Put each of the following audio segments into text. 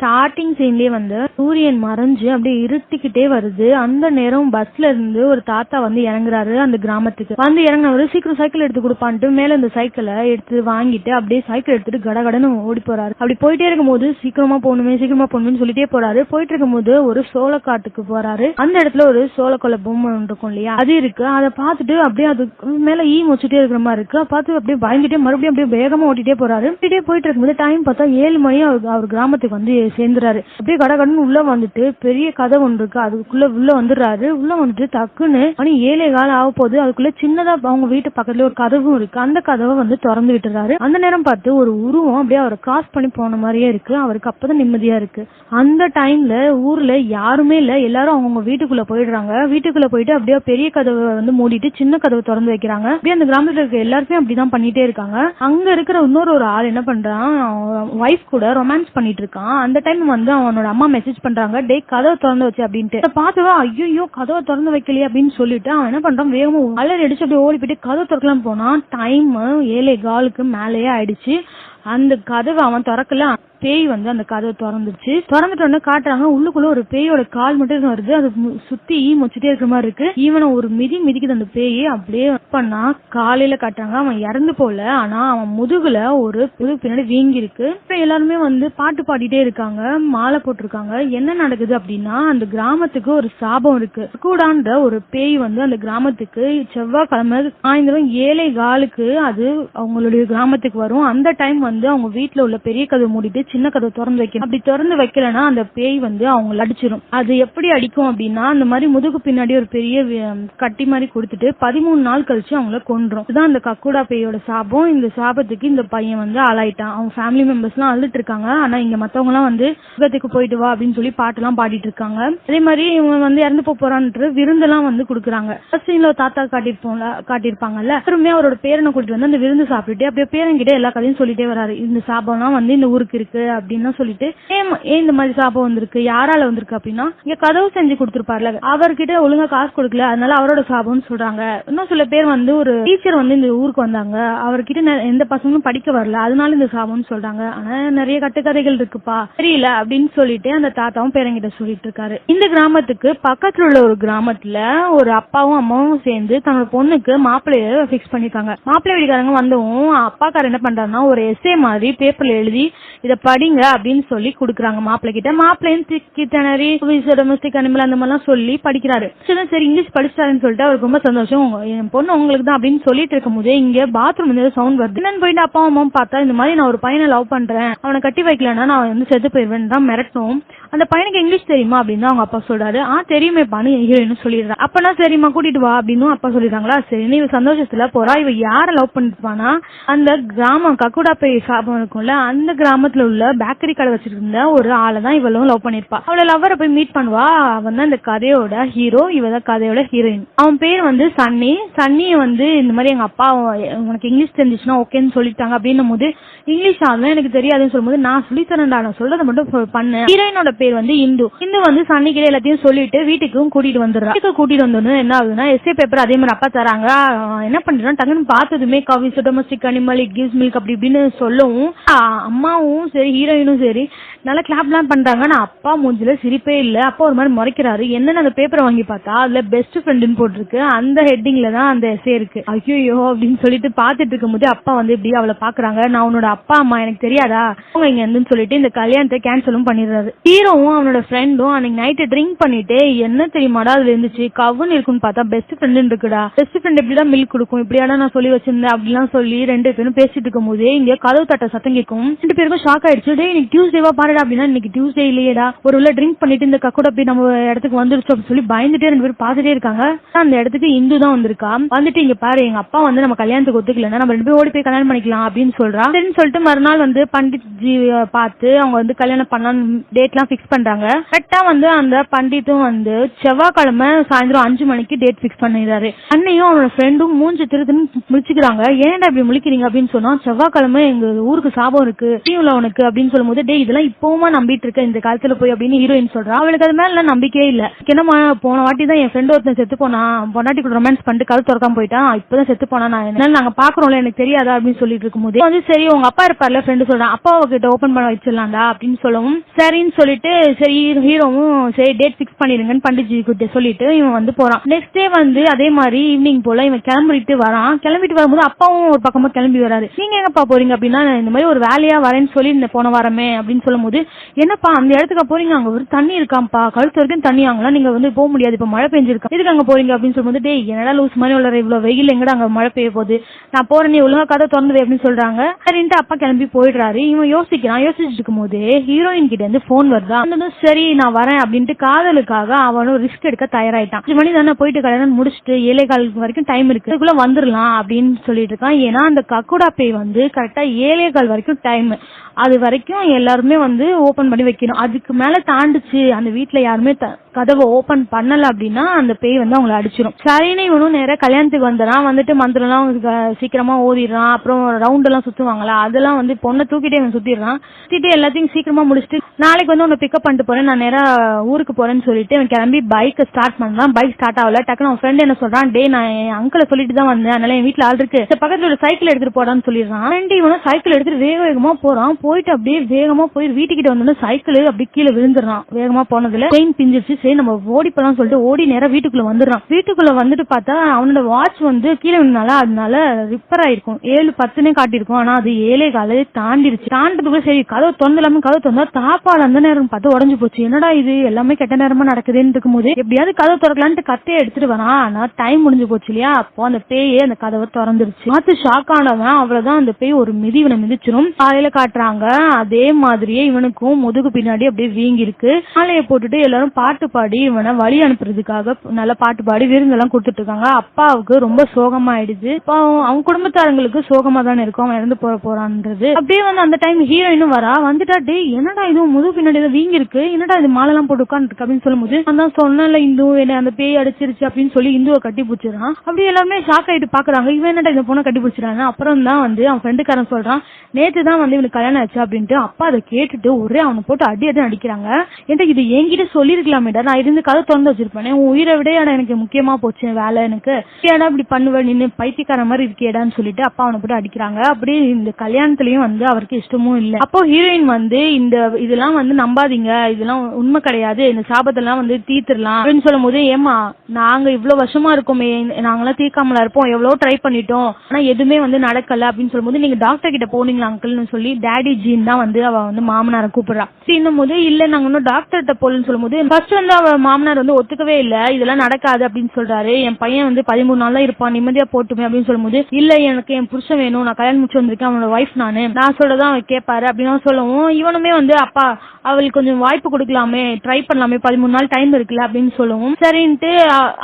Starting சீன்லயே வந்து சூரியன் மறைஞ்சு அப்படியே இருட்டிக்கிட்டே வருது. அந்த நேரம் பஸ்ல இருந்து ஒரு தாத்தா வந்து இறங்குறாரு அந்த கிராமத்துக்கு. வந்து இறங்குனவரு சீக்கிரம் சைக்கிள் எடுத்து கொடுப்பான்ட்டு மேல இந்த சைக்கிளை எடுத்து வாங்கிட்டு அப்படியே சைக்கிள் எடுத்துட்டு கடகடன்னு ஓடி போறாரு. அப்படி போயிட்டே இருக்கும்போது சீக்கிரமா போகணும்னு சொல்லிட்டே போறாரு. போயிட்டு இருக்கும்போது ஒரு சோளக்காட்டுக்கு போறாரு. அந்த இடத்துல ஒரு சோளக்கொலை பொம்மை இருக்கும் இல்லையா, அது இருக்கு. அதை பார்த்துட்டு அப்படியே அது மேல ஈ மொச்சிட்டே இருக்கிற மாதிரி இருக்கு. பார்த்து அப்படியே பயந்துட்டே மறுபடியும் அப்படியே வேகமா ஓட்டிட்டே போறாரு. போயிட்டு இருக்கும்போது டைம் பார்த்தா 7 மணி. அவர் கிராமத்துக்கு வந்து சேர்ந்துறாரு. அப்படியே கடகடன்னு உள்ள வந்துட்டு பெரிய கதை ஒன்று இருக்கு, அதுக்குள்ள உள்ள வந்துடுறாரு. உள்ள வந்துட்டு டக்குன்னு மணி 7:15 ஆக போகுது. அதுக்குள்ள சின்னதா அவங்க வீட்டு பக்கத்துல ஒரு கதவும் இருக்கு. அந்த கதவை வந்து திறந்து விட்டுறாரு. அந்த நேரம் பார்த்து ஒரு உருவம் அப்படியே அவரை கிராஸ் பண்ணி போன மாதிரியே இருக்கு. அவருக்கு அப்பதான் நிம்மதியா இருக்கு. அந்த டைம்ல ஊர்ல யாருமே இல்ல, எல்லாரும் அவங்க வீட்டுக்குள்ள போயிடுறாங்க. வீட்டுக்குள்ள போயிட்டு அப்படியே பெரிய கதவை வந்து மூடிட்டு சின்ன கதவை திறந்து வைக்கிறாங்க. அப்படியே அந்த கிராமத்துல இருக்க எல்லாருமே அப்படிதான் பண்ணிட்டே இருக்காங்க. அங்க இருக்கிற ஒரு ஆள் என்ன பண்றான், வைஃப் கூட ரொமான்ஸ் பண்ணிட்டு இருக்கான். அந்த டைம் வந்து அவனோட அம்மா மெசேஜ் பண்றாங்க, டே கதவை திறந்து வச்சு அப்படின்ட்டு. பார்த்துவா ஐயோ கதவை திறந்து வைக்கலையே அப்படின்னு சொல்லிட்டு அவன் என்ன பண்றான், வேகமா அலறி அடிச்சு அப்படியே ஓடி போயிட்டு கதவை திறக்கலாம் போனா டைம் 7:15 மேலேயே ஆயிடுச்சு. அந்த கதவை அவன் திறக்கல. பேய் வந்து அந்த கதவை திறந்துருச்சு. திறந்துட்டு காட்டுறாங்க, உள்ளுக்குள்ள ஒரு பேயோட கால் மட்டும் வருது. அது சுத்தி மொச்சிட்டே இருக்கிற மாதிரி இருக்கு. இவனை ஒரு மிதிக்குது அந்த பேய். அப்படியே பண்ணா காலையில காட்டுறாங்க, அவன் இறந்து போல, ஆனா அவன் முதுகுல ஒரு பின்னாடி வீங்கி இருக்கு. எல்லாருமே வந்து பாட்டு பாடிட்டே இருக்காங்க, மாலை போட்டிருக்காங்க. என்ன நடக்குது அப்படின்னா, அந்த கிராமத்துக்கு ஒரு சாபம் இருக்கு. கூடான்ற ஒரு பேய் வந்து அந்த கிராமத்துக்கு செவ்வாய்க்கிழமை சாயந்தரம் 7:15 அது அவங்களுடைய கிராமத்துக்கு வரும். அந்த டைம் வந்து அவங்க வீட்டுல உள்ள பெரிய கதவை மூடிட்டு சின்ன கதவை திறந்து வைக்கணும். அப்படி திறந்து வைக்கலன்னா அந்த பேய் வந்து அவங்களை அடிச்சிடும். அது எப்படி அடிக்கும் அப்படின்னா, அந்த மாதிரி முதுகு பின்னாடி ஒரு பெரிய கட்டி மாதிரி கொடுத்துட்டு 13 நாள் கழிச்சு அவங்கள கொன்றும். இதுதான் அந்த கக்குடா பேயோட சாபம். இந்த சாபத்துக்கு இந்த பையன் வந்து ஆளாயிட்டான். அவங்க ஃபேமிலி மெம்பர்ஸ் எல்லாம் அழுதுட்டு இருக்காங்க. ஆனா இங்க மத்தவங்க எல்லாம் வந்து சுகத்துக்கு போயிட்டு வா அப்படின்னு சொல்லி பாட்டு எல்லாம் பாடிட்டு இருக்காங்க. அதே மாதிரி இவங்க வந்து இறந்து போறான்னு விருந்தெல்லாம் வந்து கொடுக்குறாங்க. தாத்தா காட்டியிருப்பாங்கல்ல, திரும்பியா அவரோட பேரனை கூட்டிட்டு வந்து அந்த விருந்து சாப்பிட்டுட்டு அப்படியே பேரன்கிட்ட எல்லா கதையும் சொல்லிட்டே வராரு. இந்த சாபம் எல்லாம் வந்து இந்த ஊருக்கு இருக்கு அப்படின்னு சொல்லிட்டு, ஏன் இந்த மாதிரி சாபம் வந்திருக்கு, யாரால வந்திருக்கு அப்படின்னா, இங்க கதவு செஞ்சு கொடுத்திருப்பார்ல, அவர்கிட்ட ஒழுங்கா காசு கொடுக்கல, அதனால அவரோட சாபம்னு சொல்றாங்க. இன்னும் சில பேர் வந்து ஒரு டீச்சர் வந்து இந்த ஊருக்கு வந்தாங்க, அவர்கிட்ட எந்த பசங்களும் படிக்க வரல, அதனால இந்த சாபம்னு சொல்றாங்க. ஆனா நிறைய கட்டுக்கதைகள் இருக்குப்பா, தெரியல அப்படின்னு சொல்லிட்டு அந்த தாத்தாவும் பேரங்கிட்ட சொல்லிட்டு இருக்காரு. இந்த கிராமத்துக்கு பக்கத்துல உள்ள ஒரு கிராமத்துல ஒரு அப்பாவும் அம்மாவும் சேர்ந்து தன்னோட பொண்ணுக்கு மாப்பிள்ளைய பிக்ஸ் பண்ணிருக்காங்க. மாப்பிள்ளை வீட்டுக்காரங்க வந்தவும் அப்பாக்காரர் என்ன பண்றாருன்னா, ஒரு எஸ்ஏ மாதிரி பேப்பர்ல எழுதி இத படிங்க அப்படின்னு சொல்லி குடுக்குறாங்க மாப்பிள்ளை கிட்ட. மாப்பிள்ளையும் திணறி டொமஸ்டிக் அனிமல் அந்த மாதிரிலாம் சொல்லி படிக்கிறாரு. சரி இங்கிலீஷ் படிச்சாருன்னு சொல்லிட்டு அவருக்கு ரொம்ப சந்தோஷம். என் பொண்ணு உங்களுக்கு தான் அப்படின்னு சொல்லிட்டு இருக்கும் போதே இங்க பாத்ரூம் சவுண்ட் வருது. என்னன்னு போயிட்டு அப்பா அம்மா பார்த்தா, இந்த மாதிரி நான் ஒரு பையனை லவ் பண்றேன், அவனை கட்டி வைக்கலன்னா நான் வந்து செத்து போயிருவேன் தான் மிரட்டும். அந்த பையனுக்கு இங்கிலீஷ் தெரியுமா அப்படின்னு அவங்க அப்பா சொல்றாரு. தெரியுமே பானு ஹீரோயின் சொல்லிடுறா. அப்பனா சரிம்மா கூட்டிட்டு வா அப்படின்னு அப்பா சொல்லிடுறாங்களா. சரி இவ சந்தோஷத்துல போறா. இவ யார லவ் பண்ணிருப்பானா, அந்த கிராமம் கக்குடா பேய் சாபம் இருக்கும்ல, அந்த கிராமத்துல உள்ள பேக்கரி கடை வச்சிருந்த ஒரு ஆளை தான் இவளும் லவ் பண்ணிருப்பா. அவளை லவ்வரை போய் மீட் பண்ணுவா. அவன் தான் இந்த கதையோட ஹீரோ, இவதான் கதையோட ஹீரோயின். அவன் பேர் வந்து சன்னி. சன்னிய வந்து இந்த மாதிரி எங்க அப்பா உனக்கு இங்கிலீஷ் தெரிஞ்சிச்சுன்னா ஓகேன்னு சொல்லிட்டாங்க அப்படின்னும் போது, இங்கிலீஷ் ஆகலாம் எனக்கு தெரியாதுன்னு சொல்லும்போது, நான் சொல்லித்தரேன்டா, நான் சொல்றதை மட்டும் பண்ணு. ஹீரோயினோட பேர் வந்து இந்து. இந்து வந்து சன்னிக்கிட்ட எல்லாத்தையும் சொல்லிட்டு வீட்டுக்கும் கூட்டிட்டு வந்துடுறா. கூட்டிட்டு வந்தோன்னு என்ன ஆகுதுன்னா, எஸ்ஏ பேப்பர் அதே மாதிரி அப்பா தராங்க. என்ன பண்றான், டக்குன்னு பார்த்ததுமே cow domestic animal it gives milk அப்படி இப்படின்னு சொல்லவும் அம்மாவும் சரி ஹீரோயினும் சரி நல்லா கிளாப்லாம் பண்றாங்க. ஆனா அப்பா மூஞ்சில சிரிப்பே இல்ல. அப்பா ஒரு மாதிரி முறைக்கிறாரு. என்னன்னு அந்த பேப்பரை வாங்கி பார்த்தா அதுல பெஸ்ட் ஃப்ரெண்டுன்னு போட்டிருக்கு. அந்த ஹெட்டிங்ல தான் அந்த எஸ்ஏ இருக்கு. ஐயோ அப்படின்னு சொல்லிட்டு பாத்துட்டு இருக்கும் போது அப்பா வந்து இப்படி அவளை பாக்குறாங்க. நான் உன்னோட அப்பா அம்மா எனக்கு தெரியாதா, அவங்க இங்க இருந்து சொல்லிட்டு இந்த கல்யாணத்தை கேன்சலும் பண்ணிடுறாரு. ஹீரோவும் அவனோட ஃப்ரெண்டும் அன்னைக்கு நைட்டு ட்ரிங்க் பண்ணிட்டு, என்ன தெரியுமாடா அதுல இருந்துச்சு, கவுன்னு இருக்குன்னு பார்த்தா பெஸ்ட் ஃப்ரெண்ட் இருக்குடா, பெஸ்ட் ஃப்ரெண்ட் எப்படிதான் மில்க் கொடுக்கும், இப்படியாடா நான் சொல்லி வச்சிருந்தேன் அப்படிலாம் சொல்லி 2 பேரும் பேசிட்டு இருக்கும் போதே இங்க கதவு தட்ட சத்தம் கேட்கும். 2 பேருக்கும் ஷாக் ஆயிடுச்சு. டே இன்னைக்கு டியூஸ்டேவா பாருடா அப்படின்னா, இன்னைக்கு டியூஸ்டே இல்லையேடா, ஒரு ட்ரிங்க் பண்ணிட்டு இந்த கக்குடா போய் நம்ம இடத்துக்கு வந்துருச்சு அப்படின்னு சொல்லி பயந்துட்டே 2 பேரும் பாத்துட்டே இருக்காங்க. அந்த இடத்துக்கு இந்து தான் வந்திருக்கா. வந்துட்டு இங்க பாரு, எங்க அப்பா வந்து நம்ம கல்யாணத்துக்கு ஒத்துக்கலன்னா நம்ம 2 பேரும் ஓடி போய் கல்யாணம் பண்ணிக்கலாம் அப்படின்னு சொல்றா. சரின்னு சொல்லிட்டு மறுநாள் வந்து பண்டித் ஜி பார்த்து அவங்க வந்து கல்யாணம் பண்ணலாம் டேட்லாம் பிக்ஸ் பண்றாங்க. கரெக்டா வந்து அந்த பண்டித்தும் வந்து செவ்வாய்க்கிழமை சாயந்தரம் 5 மணிக்கு டேட் பிக்ஸ் பண்ணிடுறாரு. அன்னையும் அவனோட ஃப்ரெண்டும் மூஞ்சி திருத்துன்னு முழிச்சுக்கிறாங்க. ஏன்டா இப்படி முழிக்கிறீங்க அப்படின்னு சொன்னா, செவ்வாய்க்கிழமை எங்க ஊருக்கு சாபம் இருக்கு உனக்கு அப்படின்னு சொல்லும் போது, டே இதெல்லாம் இப்பவுமா நம்பிட்டு இருக்க இந்த காலத்துல போய் அப்படின்னு ஹீரோயின் சொல்றா. அவளுக்கு அது மேல நம்பிக்கையே இல்ல. என்னமா போன வாட்டி தான் என் ஃப்ரெண்ட் ஒருத்தன் செத்து போனா, பொண்டாட்டி கூட ரொமான்ஸ் பண்ணிட்டு கழுத்து திறக்காம போயிட்டான், இப்பதான் செத்து போனா, நான் என்ன நாங்க பாக்குறோம்ல எனக்கு தெரியாதா அப்படின்னு சொல்லிட்டு இருக்கும்போது வந்து சரி உங்க அப்பா இருப்பார்ல ஃப்ரெண்டு சொல்றான், அப்பாவை கிட்ட ஓபன் பண்ண வச்சிடலாம்டா அப்படின்னு சொல்லவும் சரின்னு சொல்லிட்டு சரி ஹீரோவும் சரி டேட் பிக்ஸ் பண்ணிருங்கன்னு பண்டிட்ஜி கிட்ட சொல்லிட்டு இவன் வந்து போறான். நெக்ஸ்ட் டே வந்து அதே மாதிரி ஈவினிங் போல இவன் கிளம்பிட்டு வரான். கிளம்பிட்டு வரும்போது அப்பாவும் ஒரு பக்கமா கிளம்பி வராரு. நீங்க எங்கப்பா போறீங்க அப்படின்னா, இந்த மாதிரி ஒரு வேலையா வரேன்னு சொல்லி இந்த போன வாரமே அப்படின்னு சொல்லும் போது, என்னப்பா அந்த இடத்துக்கு போறீங்க, அங்க ஒரு தண்ணி இருக்காம்பா, கழுத்து வரைக்கும் தண்ணி ஆகலாம், நீங்க வந்து போக முடியாது, இப்ப மழை பெஞ்சிருக்கா, இதுக்கு அங்க போறீங்க அப்படின்னு சொல்லும்போது, டே என்னடா லூஸ் மாதிரி உள்ள இவ்வளவு வெயில் எங்கடா அங்க மழை பெய்ய போகுது, நான் போறேன் நீ ஒழுங்கா கதை திறந்து அப்படின்னு சொல்றாங்க. சரின்ட்டு அப்பா கிளம்பி போயிடுறாரு. இவன் யோசிச்சுட்டு இருக்கும் போது ஹீரோயின் கிட்ட இருந்து போன் வருதா. சரி நான் வரேன் அப்படின்ட்டு காதலுக்காக அவனும் ரிஸ்க் எடுக்க தயாராயிட்டான். 5 மணி தானே போயிட்டு கல்யாணம் முடிச்சுட்டு 7:15 வரைக்கும் டைம் இருக்கு, அதுக்குள்ள வந்துடலாம் அப்படின்னு சொல்லிட்டு இருக்கான். ஏன்னா அந்த கக்குடா பே வந்து கரெக்டா 7:15 வரைக்கும் டைம், அது வரைக்கும் எல்லாருமே வந்து ஓபன் பண்ணி வைக்கணும். அதுக்கு மேல தாண்டிச்சு அந்த வீட்டுல யாருமே கதவை ஓபன் பண்ணல அப்படின்னா அந்த பேய் வந்து அவங்களை அடிச்சிடும். சரின்னு இவனும் நேரம் கல்யாணத்துக்கு வந்துடான். வந்துட்டு மந்திரம் எல்லாம் சீக்கிரமா ஓதிடுறான். அப்புறம் ரவுண்ட் எல்லாம் சுத்துவாங்களா, அதெல்லாம் வந்து பொண்ணை தூக்கிட்டே இவன் சுத்திடுறான். சுத்திட்டு எல்லாத்தையும் சீக்கிரமா முடிச்சுட்டு நாளைக்கு வந்து உன்னை பிக்கப் பண்ணிட்டு போறேன், நான் நேரா ஊருக்கு போறேன்னு சொல்லிட்டு இவன் கிளம்பி பைக்கை ஸ்டார்ட் பண்ணலாம். பைக் ஸ்டார்ட் ஆகல. டக்குனு அவன் ஃப்ரெண்ட் என்ன சொல்றான், டே நான் என் அங்கிளை சொல்லிட்டு தான் வந்தேன், அதனால என் வீட்டுல ஆள் இருக்கு, பக்கத்துல ஒரு சைக்கிள் எடுத்துட்டு போடான்னு சொல்லிடுறான். ஃப்ரெண்ட் இவனும் சைக்கிள் எடுத்துட்டு வேக வேகமா போறான். போயிட்டு அப்படியே வேகமா போய் வீட்டுக்கிட்ட வந்தோம்னா சைக்கிள் அப்படியே கீழே விழுந்துடுறான். வேகமா போனதுல செயின் பிஞ்சிருச்சு. சரி நம்ம ஓடி போலாம் சொல்லிட்டு ஓடி நேரம் வீட்டுக்குள்ள வந்துடுறான். வீட்டுக்குள்ள வந்துட்டு பார்த்தா அவனோட வாட்ச் வந்து கீழே விழுந்தால அதனால ரிப்பேர் ஆயிருக்கும். 7:10 காட்டிருக்கும். ஆனா அது 7:15 தாண்டிடுச்சு. தாண்டதுக்குள்ள சரி கதவு திறந்துலாம கதவு திறந்தா தாப்பால் அந்த நேரம் பார்த்து உடஞ்சு போச்சு. என்னடா இது எல்லாமே கெட்ட நேரமா நடக்குதுன்னு இருக்கும்போது எப்படியாவது கதவு திறக்கலான்ட்டு கத்தையை எடுத்துட்டு வரான். ஆனா டைம் முடிஞ்சு போச்சு இல்லையா. அப்போ அந்த பேயே அந்த கதவை திறந்துருச்சு. பார்த்து ஷாக் ஆனவன் அவ்வளவுதான், அந்த பேய் ஒரு மிதி இவனை மிதிச்சிரும். காலையில காட்டுறாங்க அதே மாதிரியே இவனுக்கும் முதுகு பின்னாடி அப்படியே வீங்கி இருக்கு. மாலையை போட்டுட்டு எல்லாரும் பாட்டு பாடி இவனை வழி அனுப்புறதுக்காக நல்லா பாட்டு பாடி விருந்தெல்லாம் கொடுத்துட்டு இருக்காங்க. அப்பாவுக்கு ரொம்ப சோகமா ஆயிடுது. அவங்க குடும்பத்தாரங்களுக்கு சோகமா தானே இருக்கும், அவன் இறந்து போறான்றது. அப்படியே வந்து அந்த டைம் ஹீரோயினும் வரா. வந்துட்டா டே என்னடா இது முதுகு பின்னாடி வீங்கி இருக்கு, என்னடா இது மாலை எல்லாம் போட்டு உட்காந்துருக்கு அப்படின்னு சொல்லும் போது, நான் தான் சொன்னல இந்து என்ன அந்த பேய் அடிச்சிருச்சு அப்படின்னு சொல்லி இந்துவை கட்டி பிடிச்சிடறான். அப்படியே எல்லாருமே ஷாக் ஆயிட்டு பாக்குறாங்க, இவன் என்னடா இந்த பொண்ணை கட்டி பிடிச்சிடாங்க. அப்புறம் தான் வந்து அவன் ஃப்ரெண்டுக்காரன் சொல்றான், நேத்து தான் வந்து இவனுக்கு கல்யாணம் ஆச்சு அப்படின்ட்டு. அப்பா அதை கேட்டுட்டு ஒரே அவனை போட்டு அடி அடிக்கிறாங்க. ஏன்டா இது என்கிட்ட சொல்லிருக்கலாமேடா, நான் இருந்து கதை திறந்து வச்சிருப்பேன், உன் உயிரை விட எனக்கு முக்கியமா போச்சு வேலை, எனக்கு ஏடா இப்படி பண்ணுவேன் நின்று பைத்தியக்கார மாதிரி இருக்கேடான்னு சொல்லிட்டு அப்பா அவனை போட்டு அடிக்கிறாங்க. அப்படியே இந்த கல்யாணத்துலயும் வந்து அவருக்கு இஷ்டமும் இல்லை. அப்போ ஹீரோயின் வந்து இந்த இதெல்லாம் வந்து நம்பாதீங்க, இதெல்லாம் உண்மை கிடையாது, இந்த சாபத்தெல்லாம் வந்து தீர்த்துடலாம் அப்படின்னு சொல்லும் போது, ஏமா நாங்க இவ்வளவு வருஷமா இருக்கோமே, நாங்களாம் தீர்க்காமலா இருப்போம், எவ்வளவு ட்ரை பண்ணிட்டோம், ஆனா எதுவுமே வந்து நடக்கல அப்படின்னு சொல்லும் போது, நீங்க டாக்டர் கிட்ட போனீங்களா அங்கிள்னு சொல்லி டேடி ஜீன் தான் வந்து அவ வந்து மாமனாரை கூப்பிடுறா. இன்னும் போது இல்ல நாங்க இன்னும் டாக்டர்கிட்ட போலன்னு சொல்லும் போது ஃபர்ஸ்ட் வந்து அவ மாமனார் வந்து ஒத்துக்கவே இல்ல, இதெல்லாம் நடக்காது அப்படின்னு சொல்றாரு. என் பையன் வந்து 13 நாள் தான் இருப்பான், நிம்மதியா போட்டுமே அப்படின்னு சொல்லும் போது, இல்ல எனக்கு என் புருஷன் வேணும், நான் கல்யாணம் முடிச்சு வந்திருக்கேன், அவனோட ஒய்ஃப் நான் சொல்றதான் அவன் கேட்பாரு அப்படின்னு சொல்லவும், இவனுமே வந்து அப்பா அவளுக்கு கொஞ்சம் வாய்ப்பு கொடுக்கலாமே, ட்ரை பண்ணலாமே, 13 நாள் டைம் இருக்குல்ல அப்படின்னு சொல்லவும் சரின்ட்டு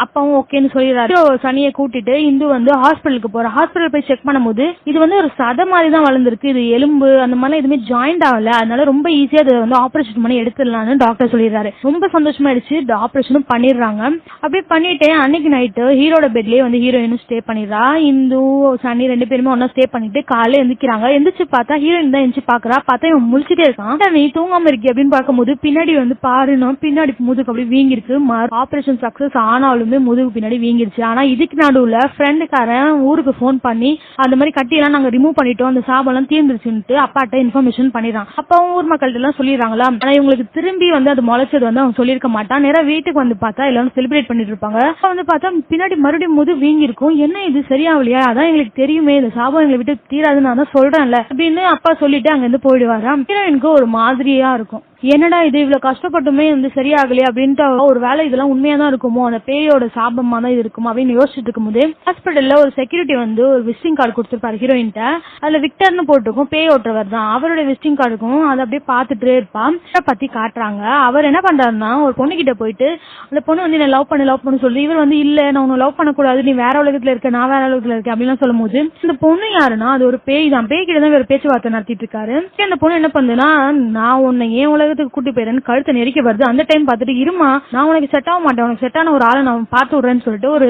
அப்பாவும் ஓகேன்னு சொல்லிடுறாரு. சனியை கூட்டிட்டு இந்து வந்து ஹாஸ்பிட்டலுக்கு போற. ஹாஸ்பிட்டல் போய் செக் பண்ணும்போது இது வந்து ஒரு சதை மாதிரி தான் வளர்ந்துருக்கு, இது எலும்பு அந்த மாதிரி எதுவுமே ஜாயிண்ட் ஆகல, அதனால ரொம்ப ஈஸியா அதை வந்து ஆபரேஷன் பண்ணி எடுத்துடலாம்னு டாக்டர் சொல்லிடுறாரு. ரொம்ப சந்தோஷமாயிடுச்சு, ஆபரேஷனும் பண்ணிடுறாங்க. அப்படியே பண்ணிட்டு அன்னைக்கு நைட்டு ஹீரோட பெட்லயே வந்து ஹீரோயினும் ஸ்டே பண்ணிடுறா. இந்து சனி 2 பேருமே ஒன்னா ஸ்டே பண்ணிட்டு காலையில எந்திரிக்கிறாங்க. எந்திரிச்சு பார்த்தா ஹீரோயின் தான் எந்திரிச்சு பாக்குறா. பார்த்தா இவன் முழிச்சிட்டே இருக்கான். நீ தூங்காம இருக்கி அப்படின்னு பார்க்கும்போது பின்னாடி வந்து பாருன்னா பின்னாடி முதுகு அப்படி வீங்கிருக்கு. ஆபரேஷன் சக்சஸ் ஆனாலுமே முதுகு பின்னாடி வீங்கிருச்சு. ஆனா இதுக்கு நடுவுல ஃப்ரெண்டுக்காரன் ஊருக்கு போன் பண்ணி அந்த மாதிரி கட்டியெல்லாம் நாங்க ரிமூவ் பண்ணிட்டோம், அந்த சாபெல்லாம் தீர்ந்துருச்சுன்ட்டு அப்பாட்ட இன்ஃபர்மேஷன் பண்ணிடுறான். அப்பாவும் ஊர் மக்கள்கிட்ட எல்லாம் சொல்லிடுறாங்களா. ஆனா இவங்களுக்கு திரும்பி வந்து அது முளைச்சது வந்து அவன் சொல்லியிருக்க மாட்டான். நேரம் வீட்டுக்கு வந்து பார்த்தா எல்லாரும் செலிப்ரேட் பண்ணிட்டு இருப்பாங்க. வந்து பார்த்தா பின்னாடி மறுபடியும் முதுகு வீங்கி இருக்கும். என்ன இது சரியாவலையா, அதான் எங்களுக்கு தெரியுமே இந்த சாபம் எங்களை விட்டு தீராதுன்னு நான் தான் சொல்றேன்ல அப்படின்னு அப்பா சொல்லிட்டு அங்க இருந்து போயிடுவாராம். ஹீரோயினுக்கு ஒரு மாதிரியா இருக்கும், என்னடா இது இவ்வளவு கஷ்டப்பட்டுமே வந்து சரியாகலையே அப்படின்ட்டு ஒரு வேலை இதெல்லாம் உண்மையா தான் இருக்குமோ, அந்த பேயோட சாபமா தான் இது இருக்குமோ அப்படின்னு யோசிச்சுட்டு இருக்கும்போது ஹாஸ்பிட்டல்ல ஒரு செக்யூரிட்டி வந்து ஒரு விசிட்டிங் கார்டு கொடுத்துருப்பாரு ஹீரோயின்ட்ட. அதுல விக்டர்னு போட்டிருக்கும், பேய் ஓட்டுறவர் தான். அவருடைய விசிட்டிங் கார்டு இருக்கும். அதை அப்படியே பார்த்துட்டே இருப்பான். பத்தி காட்டுறாங்க. அவர் என்ன பண்றாருன்னா ஒரு பொண்ணு கிட்ட போயிட்டு அந்த பொண்ணு வந்து என்ன லவ் பண்ணு சொல்லி, இவர் வந்து இல்ல நான் உன்னை லவ் பண்ணக்கூடாது, நீ வேற உலகத்துல இருக்க நான் வேற உலகத்துல இருக்கேன் அப்படின்னு சொல்லும் போது, இந்த பொண்ணு யாருன்னா அது ஒரு பேய் தான். பேய் கிட்ட தான் வேற பேச்சுவார்த்தை நடத்திட்டு இருக்காரு. அந்த பொண்ணு என்ன பண்ணுதுன்னா, நான் உன்னை ஏன் உலக உலகத்துக்கு கூட்டி போயிடுறேன்னு கழுத்தை நெரிக்க வருது. அந்த டைம் பார்த்துட்டு இருமா நான் உனக்கு செட் ஆக மாட்டேன், உனக்கு செட் ஆன ஒரு ஆளை நான் பார்த்து விடுறேன்னு சொல்லிட்டு ஒரு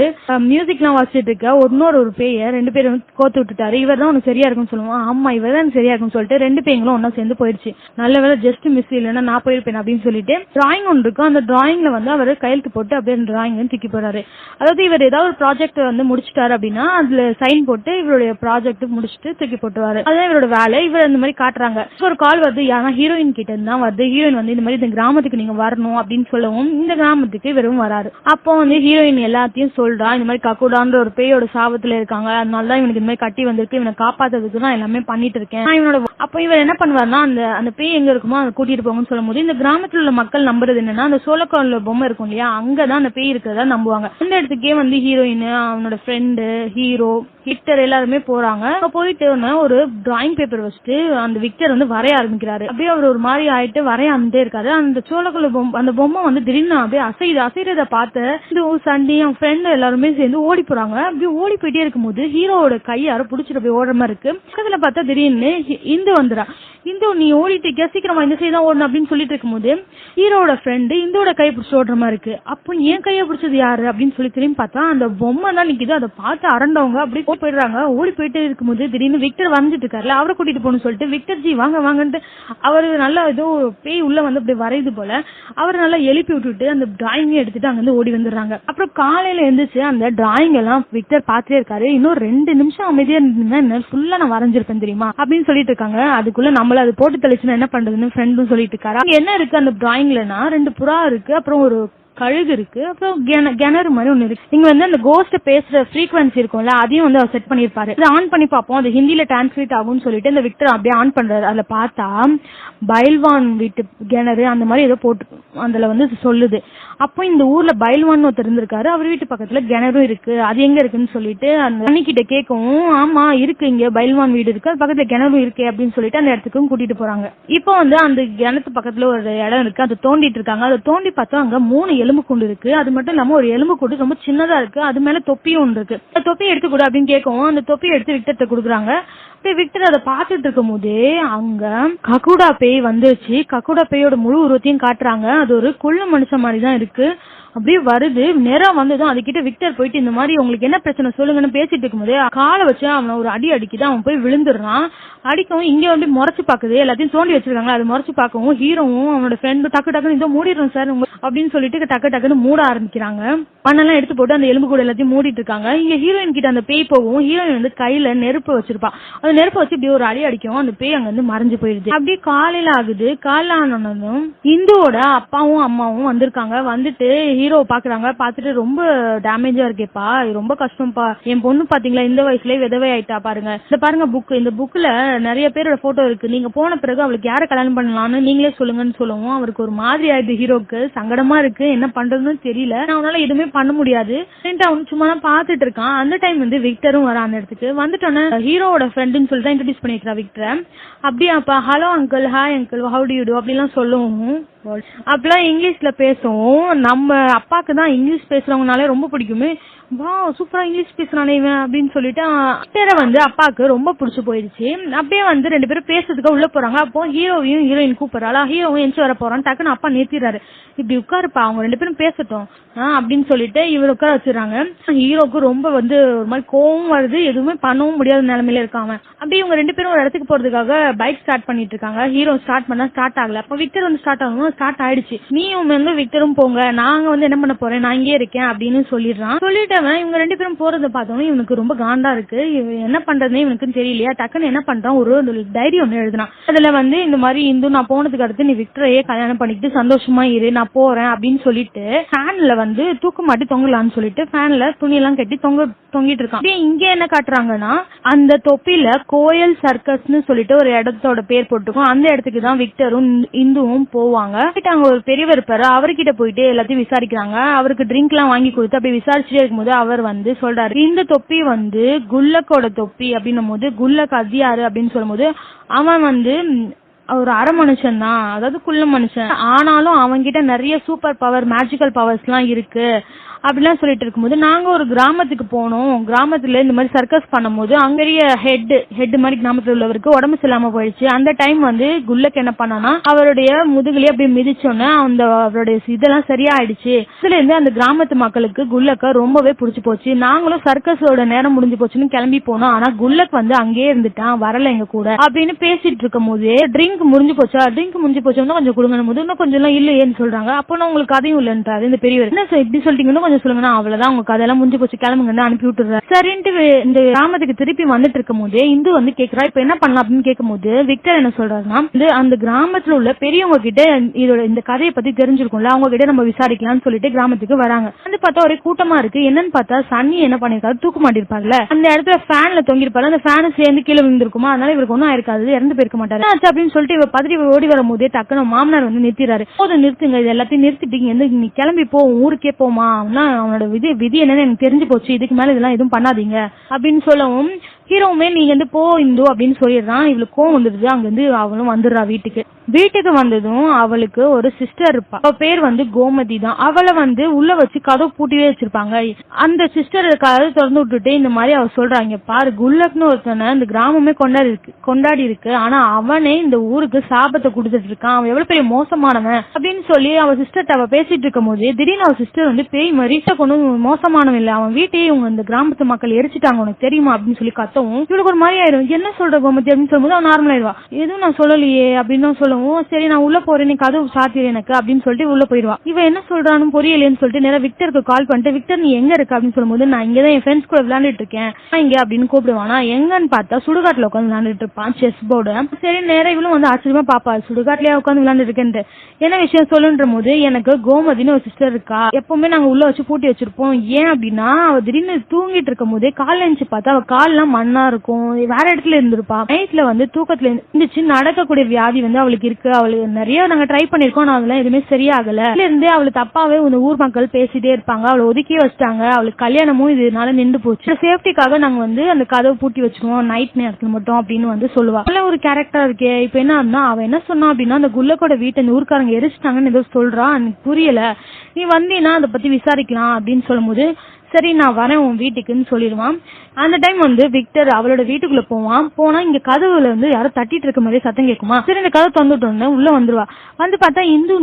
மியூசிக்லாம் வாசிச்சுட்டு இருக்க ஒரு பேயை 2 பேரும் கோத்து விட்டுட்டாரு. இவர் தான் உனக்கு சரியா இருக்குன்னு சொல்லுவான். ஆமா இவர் தான் சரியா இருக்குன்னு சொல்லிட்டு 2 பேங்களும் ஒன்னா சேர்ந்து போயிடுச்சு. நல்ல வேலை ஜஸ்ட் மிஸ் இல்லைன்னா நான் போயிருப்பேன் அப்படின்னு சொல்லிட்டு டிராயிங் ஒன்று இருக்கும். அந்த டிராயிங்ல வந்து அவர் கையெழுத்து போட்டு அப்படியே டிராயிங் தூக்கி போறாரு. அதாவது இவர் ஏதாவது ஒரு ப்ராஜெக்ட் வந்து முடிச்சுட்டாரு அப்படின்னா அதுல சைன் போட்டு இவருடைய ப்ராஜெக்ட் முடிச்சுட்டு தூக்கி போட்டுவாரு. அதான் இவரோட வேலை. இவர் இந்த மாதிரி காட்டுறாங்க. ஒரு கால் வருது, ஆனா ஹீரோயின் கிட்ட இருந்தா வருது. ஹீரோயின் வந்து இந்த மாதிரி இந்த கிராமத்துக்கு நீங்க வரணும் அப்படின்னு சொல்லவும் இந்த கிராமத்துக்கு இவரும் வராரு. அப்போ வந்து ஹீரோயின் எல்லாத்தையும் சொல்றா, இந்த மாதிரி கக்குடான்ற ஒரு பேயோட சாபத்துல இருக்காங்க, அதனாலதான் இவனுக்கு இந்த மாதிரி கட்டி வந்திருக்கு, இவனை காப்பாத்துறதுக்கு நான் எல்லாமே பண்ணிட்டு இருக்கேன் இவனோட. அப்போ இவர் என்ன பண்ணுவாருன்னா அந்த பேய் எங்க இருக்குமோ அதை கூட்டிட்டு போங்கன்னு சொல்லும் போது இந்த கிராமத்துல உள்ள மக்கள் நம்புறது என்னன்னா அந்த சோழக்கால பொம்மை இருக்கும் இல்லையா, அங்கதான் அந்த பேய் இருக்கிறதா நம்புவாங்க. அந்த இடத்துக்கே வந்து ஹீரோயின், அவனோட ஃப்ரெண்டு, ஹீரோ, விக்டர் எல்லாருமே போறாங்க. போயிட்டு ஒரு டிராயிங் பேப்பர் வச்சுட்டு அந்த விக்டர் வந்து வரைய ஆரம்பிக்கிறாரு. அப்படியே அவர் ஒரு மாதிரி ஆயிட்டு வரைய ஆரம்பிட்டே இருக்காரு. அந்த சோழக்குள்ள அந்த பொம்மை வந்து திடீர்னு அப்படியே அசைறத பார்த்து இந்த சண்டி அவன் ஃப்ரெண்ட் எல்லாருமே சேர்ந்து ஓடி போறாங்க. அப்படியே ஓடி போயிட்டே இருக்கும்போது ஹீரோவோட கை யாரும் பிடிச்சிட்டு அப்படியே ஓடுற மாதிரி இருக்கு. பக்கத்துல பார்த்தா திடீர்னு இந்து வந்துடா. இந்து நீ ஓடிட்டு இருக்க, சீக்கிரமா இந்த சைடு தான் ஓடணும் அப்படின்னு சொல்லிட்டு இருக்கும்போது ஹீரோட ஃப்ரெண்டு இந்தோட கையை பிடிச்சி ஓடுற மாதிரி இருக்கு. அப்போ என் கையை பிடிச்சது யாரு அப்படின்னு சொல்லி திரும்பி பார்த்தா அந்த பொம்மை தான் நிக்குது. அதை பார்த்து அரண்டவங்க அப்படி போயிடுறாங்க. ஓடி போயிட்டு இருக்கும்போது திடீர்னு விக்டர் வந்துட்டு இருக்காருல, அவரை கூட்டிட்டு போகணும்னு சொல்லிட்டு விக்டர் ஜி வாங்க வாங்கன்ட்டு அவரு நல்லா ஏதோ பேய் உள்ள வந்து அப்படி வரையுது போல அவர் நல்லா எழுப்பி விட்டுட்டு அந்த டிராயிங் எடுத்துட்டு அங்க இருந்து ஓடி வந்துடுறாங்க. அப்புறம் காலையில எழுந்துச்சு அந்த டிராயிங் எல்லாம் விக்டர் பார்த்துட்டே இருக்காரு. இன்னும் 2 நிமிஷம் அமைதியா இருந்தீங்கன்னா ஃபுல்லா நான் வரைஞ்சிருப்பேன் தெரியுமா அப்படின்னு சொல்லிட்டு இருக்காங்க. அதுக்குள்ள நம்மள அது போட்டு தெளிச்சுன்னா என்ன பண்றதுன்னு ஃப்ரெண்டும் சொல்லிட்டு இருக்காரு. என்ன இருக்கு அந்த டிராயிங்லனா 2 புறா இருக்கு, அப்புறம் ஒரு கழுகு இருக்கு, அப்புறம் கிணறு மாதிரி ஒண்ணு இருக்கு. இங்க வந்து அந்த கோஸ்ட் பேசுற ஃப்ரீக்வன்சி இருக்கும்ல, அதையும் வந்து அவர் செட் பண்ணிருப்பாரு. இதை ஆன் பண்ணி பார்ப்போம், அது ஹிந்தியில டிரான்ஸ்லேட் ஆகும்னு சொல்லிட்டு இந்த விக்டர் அப்படியே ஆன் பண்றாரு. அதுல பார்த்தா பைல்வான் வீட்டு கிணறு அந்த மாதிரி ஏதோ போட்டு அதுல வந்து சொல்லுது. அப்போ இந்த ஊர்ல பைல்வான் ஒருத்தர் இருந்திருக்காரு, அவர் வீட்டு பக்கத்துல கிணறும் இருக்கு, அது எங்க இருக்குன்னு சொல்லிட்டு அந்த அன்னிக்கிட்ட கேட்கவும் ஆமா இருக்கு, இங்க பைல்வான் வீடு இருக்கு, அது பக்கத்துல கிணறும் இருக்கு அப்படின்னு சொல்லிட்டு அந்த இடத்துக்கும் கூட்டிட்டு போறாங்க. இப்போ வந்து அந்த கிணத்து பக்கத்துல ஒரு இடம் இருக்கு, அதை தோண்டிட்டு இருக்காங்க. அதை தோண்டி பார்த்தா அங்க 3 எலும்பு கூண்டு இருக்கு. அது மட்டும் இல்லாம ஒரு எலும்பு கூண்டு ரொம்ப சின்னதா இருக்கு, அது மேல தொப்பியும் ஒன்று இருக்கு. அந்த தொப்பியை எடுத்து கொடு அப்படின்னு கேட்கவும் அந்த தொப்பியை எடுத்து விக்டர்ட்ட கொடுக்குறாங்க. விக்டர் அதை பார்த்துட்டு இருக்கும் போதே அங்க கக்குடா பேய் வந்துருச்சு. கக்குடா பேயோட முழு உருவத்தையும் காட்டுறாங்க. அது ஒரு குள்ள மனுஷன் மாதிரி தான் இருக்கு. அப்படியே வருது, நேரம் வந்ததும் அதுகிட்ட விக்டர் போயிட்டு இந்த மாதிரி உங்களுக்கு என்ன பிரச்சனை சொல்லுங்கன்னு பேசிட்டு இருக்கும்போது காலை வச்சு அவனை ஒரு அடி அடிக்குது. அவன் போய் விழுந்துடுறான். அடிக்கவும் இங்க வந்து முறைச்சு பாக்குது, எல்லாத்தையும் தோண்டி வச்சிருக்காங்க. அது முறைச்சு பார்க்கவும் ஹீரோவும் அவனோட ஃப்ரெண்டும் டக்கு டக்குன்னு இதோ மூடிடுறோம் சார் அப்படின்னு சொல்லிட்டு டக்குன்னு மூட ஆரம்பிக்கிறாங்க. மண்ணெல்லாம் எடுத்து போட்டு அந்த எலும்பு கூட எல்லாத்தையும் மூடிட்டு இருக்காங்க. இங்க ஹீரோயின் கிட்ட அந்த பேய் போகும். ஹீரோயின் வந்து கையில நெருப்பு வச்சிருப்பா. அந்த நெருப்பு வச்சு இப்படி ஒரு அடி அடிக்கும். அந்த பேய் அங்க வந்து மறைஞ்சு போயிடுது. அப்படியே காலையில ஆகுது. காலைல ஆனதும் இந்துவோட அப்பாவும் அம்மாவும் வந்திருக்காங்க. வந்துட்டு ஹீரோவை பாக்குறாங்க. பாத்துட்டு ரொம்ப டேமேஜா இருக்கேப்பா, ரொம்ப கஷ்டம்ப்பா, என் பொண்ணு பாத்தீங்களா இந்த வயசுலயே விதவை ஆயிட்டா பாருங்க, இந்த பாருங்க புக், இந்த புக்ல நிறைய பேரோட போட்டோ இருக்கு, நீங்க போன பிறகு அவளுக்கு யாரை கல்யாணம் பண்ணலாம்னு நீங்களே சொல்லுங்கன்னு சொல்லுவோம். அவருக்கு ஒரு மாதிரி ஆயிடுது. ஹீரோக்கு சங்கடமா இருக்கு, என்ன பண்றதுன்னு தெரியல, அவனால எதுவுமே பண்ண முடியாது. அவனு சும்மா தான் பாத்துட்டு இருக்கான். அந்த டைம் வந்து விக்டரும் வர அந்த இடத்துக்கு வந்துட்டோன்னு ஹீரோட ஃப்ரெண்டுன்னு சொல்லி தான் இன்ட்ரோடியூஸ் பண்ணிருக்கா விக்டர். அப்படியாப்பா, hello uncle, hi uncle, how to you to அப்படிலாம் சொல்லுவோம். அப்பெல்லாம் இங்கிலீஷ்ல பேசுவோம். நம்ம அப்பாக்கு தான் இங்கிலீஷ் பேசுறவங்கனாலே ரொம்ப பிடிக்குமே. வா சூப்பரா இங்கிலீஷ் பேசுறானே இவன் அப்படின்னு சொல்லிட்டு பேரை வந்து அப்பாவுக்கு ரொம்ப பிடிச்சு போயிடுச்சு. அப்படியே வந்து 2 பேரும் பேசுறதுக்கு உள்ள போறாங்க. அப்போ ஹீரோவையும் ஹீரோயின் கூப்பிடறாளா, ஹீரோவும் எஞ்சி வர போறான். டக்குன்னு அப்பா நிறுத்திடுறாரு. இப்படி உட்காருப்பா, அவங்க 2 பேரும் பேசட்டும் அப்படின்னு சொல்லிட்டு இவர் உட்கார வச்சிடறாங்க. ஹீரோக்கு ரொம்ப வந்து ஒரு மாதிரி கோவம் வருது, எதுவுமே பண்ணவும் முடியாத நிலைமையில இருக்காங்க. அப்படியே இவங்க 2 பேரும் ஒரு இடத்துக்கு போறதுக்காக பைக் ஸ்டார்ட் பண்ணிட்டு இருக்காங்க. ஹீரோ ஸ்டார்ட் பண்ணா ஸ்டார்ட் ஆகல. அப்ப விக்டர் வந்து ஸ்டார்ட் ஆகணும், ஸ்டார்ட் ஆயிடுச்சு. நீயும் வந்து விக்டரும் போங்க, நாங்க வந்து என்ன பண்ண போறேன், நான் இங்கே இருக்கேன் அப்படின்னு சொல்லிடுறான். சொல்லிட்டவன் இவங்க 2 பேரும் போறதை பார்த்தோம் இவனுக்கு ரொம்ப காண்டா இருக்கு. என்ன பண்றதுன்னு இவனுக்கு தெரியலையா. டக்குன்னு என்ன பண்றான், ஒரு டைரி ஒண்ணு எழுதுனான். அதுல வந்து இந்த மாதிரி இந்து நான் போனதுக்கு அடுத்து நீ விக்டரையே கல்யாணம் பண்ணிக்கிட்டு சந்தோஷமா இரு, நான் போறேன் அப்படின்னு சொல்லிட்டு ஃபேன்ல வந்து தூக்க மாட்டி தொங்கலான்னு சொல்லிட்டு ஃபேன்ல துணி எல்லாம் கட்டி தொங்கிட்டு இருக்கான். இங்க என்ன காட்டுறாங்கன்னா அந்த தொப்பில கோயல் சர்க்கஸ்னு சொல்லிட்டு ஒரு இடத்தோட பேர் போட்டுருக்கோம். அந்த இடத்துக்கு தான் விக்டரும் இந்துவும் போவாங்க. அங்க ஒரு பெரியவர் இருப்பாரு, அவர்கிட்ட போயிட்டு எல்லாத்தையும் விசாரிக்கிறாங்க. அவருக்கு ட்ரிங்க் எல்லாம் வாங்கி கொடுத்து அப்படி விசாரிச்சுட்டே இருக்கும்போது அவர் வந்து சொல்றாரு, இந்த தொப்பி வந்து குல்லக்கோட தொப்பி அப்படின்னும் போது குல்லக் அது யாரு அப்படின்னு சொல்லும் போது அவன் வந்து ஒரு அரை மனுஷன் தான், அதாவது குள்ள மனுஷன். ஆனாலும் அவன்கிட்ட நிறைய சூப்பர் பவர், மேஜிக்கல் பவர்ஸ் எல்லாம் இருக்கு அப்படிலாம் சொல்லிட்டு இருக்கும்போது நாங்க ஒரு கிராமத்துக்கு போனோம். கிராமத்துல இந்த மாதிரி சர்க்கஸ் பண்ணும்போது அங்க பெரிய ஹெட் மாதிரி கிராமத்துல உள்ளவருக்கு உடம்பு சரியில்லாம போயிடுச்சு. அந்த டைம் வந்து குல்லக் என்ன பண்ணானா அவருடைய முதுகுலயே அப்படியே மிதிச்சோன்னு அவருடைய இதெல்லாம் சரியாயிடுச்சு. இதுல இருந்து அந்த கிராமத்து மக்களுக்கு குல்லக்க ரொம்பவே பிடிச்சு போச்சு. நாங்களும் சர்க்கஸோட நேரம் முடிஞ்சு போச்சுன்னு கிளம்பி போனோம். ஆனா குல்லக் வந்து அங்கேயே இருந்துட்டான், வரல எங்க கூட அப்படின்னு பேசிட்டு இருக்கும் போது ட்ரிங்க் முடிஞ்சு போச்சோன்னா கொஞ்சம் கொடுங்கணும் போது இன்னும் கொஞ்சம் எல்லாம் இல்லையேன்னு சொல்றாங்க. அப்போ உங்களுக்கு கதையும் இல்லைன்றாரு இந்த பெரியவர். என்ன இப்படி சொல்லிட்டீங்கன்னு கொஞ்சம் சொல்லுங்கன்னா அவ்வளவுதான் உங்க கதையெல்லாம் முடிஞ்சு போச்சு, கிளம்புங்கன்னு அனுப்பி விட்டுறாரு. சரின்ட்டு இந்த கிராமத்துக்கு திருப்பி வந்துட்டு இருக்கும் போது இந்து வந்து கேக்குறா இப்ப என்ன பண்ணலாம் அப்படின்னு கேட்கும் போது விக்டர் என்ன சொல்றாருன்னா அந்த கிராமத்துல உள்ள பெரியவங்க கிட்ட இந்த கதையை பத்தி தெரிஞ்சிருக்கும்ல, அவங்க கிட்ட நம்ம விசாரிக்கலாம்னு சொல்லிட்டு கிராமத்துக்கு வராங்க. வந்து பார்த்தா ஒரே கூட்டமா இருக்கு. என்னன்னு பார்த்தா சன்னி என்ன பண்ணிருக்காரு, தூக்க மாட்டிருப்பாருல, அந்த இடத்துல ஃபேன்ல தொங்கிருப்பாரு. அந்த ஃபேன் சேர்ந்து கீழே விழுந்திருக்குமா, அதனால இவருக்கு ஒன்னும் ஆயிருக்காது, இறந்து போயிருக்க மாட்டாரு அப்படின்னு சொல்லிட்டு இவ பதறி ஓடி வரும்போதே டக்குனு மாமனார் வந்து நிறுத்திறாரு. போதும் நிறுத்துங்க, இது எல்லாத்தையும் நிறுத்திட்டீங்க, நீ கிளம்பி போ, ஊருக்கே போமா, அவனோட விதி என்னன்னு எனக்கு தெரிஞ்சு போச்சு, இதுக்கு மேல இதெல்லாம் எதுவும் பண்ணாதீங்க அப்படின்னு சொல்லவும் ஹீரோவுமே நீங்க வந்து போ இந்து அப்படின்னு சொல்லிடுறான். இவளுக்கு கோவம் வந்துடுது. அங்க இருந்து அவளும் வந்துடுறா வீட்டுக்கு வந்ததும் அவளுக்கு ஒரு சிஸ்டர் இருப்பா. அவ பேர் வந்து கோமதி தான். அவளை வந்து உள்ள வச்சு கதவு பூட்டியே வச்சிருப்பாங்க. அந்த சிஸ்டர் கதவு திறந்து விட்டுட்டு இந்த மாதிரி அவ சொல்றாங்க, பாரு குல்லக்னு ஒருத்தனை இந்த கிராமமே கொண்டாடி இருக்கு, ஆனா அவனே இந்த ஊருக்கு சாபத்தை கொடுத்துட்டு இருக்கான், அவன் எவ்வளவு பெரிய மோசமானவன் அப்படின்னு சொல்லி அவ சிஸ்டர் அவ பேசிட்டு இருக்கும் போது திடீர்னு அவ சிஸ்டர் வந்து பேய் மாதிரி கொண்டு மோசமானவன் இல்ல, அவன் வீட்டையே இவங்க இந்த கிராமத்து மக்கள் எரிச்சிட்டாங்க, உனக்கு தெரியுமா அப்படின்னு சொல்லி கத்தவும் இவளுக்கு ஒரு மாதிரி ஆயிடும். என்ன சொல்ற கோமதி அப்படின்னு சொல்லும்போது அவன் நார்மல் ஆயிடுவா. எதுவும் நான் சொல்லலையே அப்படின்னு சொல்லவும் சரி நான் உள்ள போறேன், நீ கதவு சாத்திரு எனக்கு அப்படின்னு சொல்லிட்டு உள்ள போயிடுவா. இவன் என்ன சொல்றான்னு புரியலேன்னு சொல்லிட்டு நேரா விக்டருக்கு கால் பண்ணிட்டு விக்டர் நீ எங்க இருக்க அப்படின்னு சொல்லும்போது நான் இங்கதான் என் ஃப்ரெண்ட்ஸ் கூட விளையாண்டுட்டு இருக்கேன் இங்க அப்படின்னு கூப்பிடுவானா. எங்கன்னு பார்த்தா சுடுகாட்டுல உட்காந்து விளையாண்டுட்டு இருப்பான் செஸ் போர்டு. சரி நேரம் இவளும் வந்து ஆச்சரியமா பாப்பா, சுடுகாட்டுலயே உட்காந்து விளையாண்டு இருக்கேன்ட்டு. என்ன விஷயம் சொல்லுன்ற போது எனக்கு கோமதினு ஒரு சிஸ்டர் இருக்கா, எப்பவுமே நாங்க உள்ள வச்சு பூட்டி வச்சிருப்போம். ஏன் அப்படின்னா அவ திடீர்னு தூங்கிட்டு இருக்கும் போதே கால் எழுந்து பார்த்தா அவ கால் எல்லாம் மண்ணா இருக்கும், வேற இடத்துல இருந்திருப்பா. நைட்ல வந்து தூக்கத்துல இருந்துச்சு, நடக்கக்கூடிய வியாதி வந்து அவளுக்கு இருக்கு. அவளுக்கு நிறைய நாங்க ட்ரை பண்ணிருக்கோம், ஆனா அதெல்லாம் எதுவுமே சரியாகல. இதுல இருந்து அவளுக்கு தப்பாவே இந்த ஊர் மக்கள் பேசிட்டே இருப்பாங்க, அவளை ஒதுக்கி வச்சிட்டாங்க, அவளுக்கு கல்யாணமும் இதனால நின்று போச்சு. சேஃப்டிக்காக நாங்க வந்து அந்த கதவை பூட்டி வச்சிருவோம் நைட் நேரத்துல மட்டும் அப்படின்னு வந்து சொல்லுவா. நல்ல ஒரு கேரக்டரா இருக்கே. இப்ப என்ன அவ என்ன சொன்னா அப்படின்னா அந்த குல்லக்கோட வீட்டை இந்த ஊருக்காரங்க எரிச்சிட்டாங்கன்னு ஏதோ சொல்றா, எனக்கு புரியல, நீ வந்தீங்கன்னா அதை பத்தி விசாரிக்கலாம் அப்படின்னு சொல்லும் போது சரி நான் வரேன் உன் வீட்டுக்குன்னு சொல்லிடுவான். அந்த டைம் வந்து விக்டர் அவளோட வீட்டுக்குள்ள போனா இங்க கதவுல வந்து யாரோ தட்டிட்டு இருக்க மாதிரி சத்தம் கேட்குமா. சரி இந்த கதவு தந்துட்டு உள்ள வந்துருவா. வந்து பார்த்தா இந்து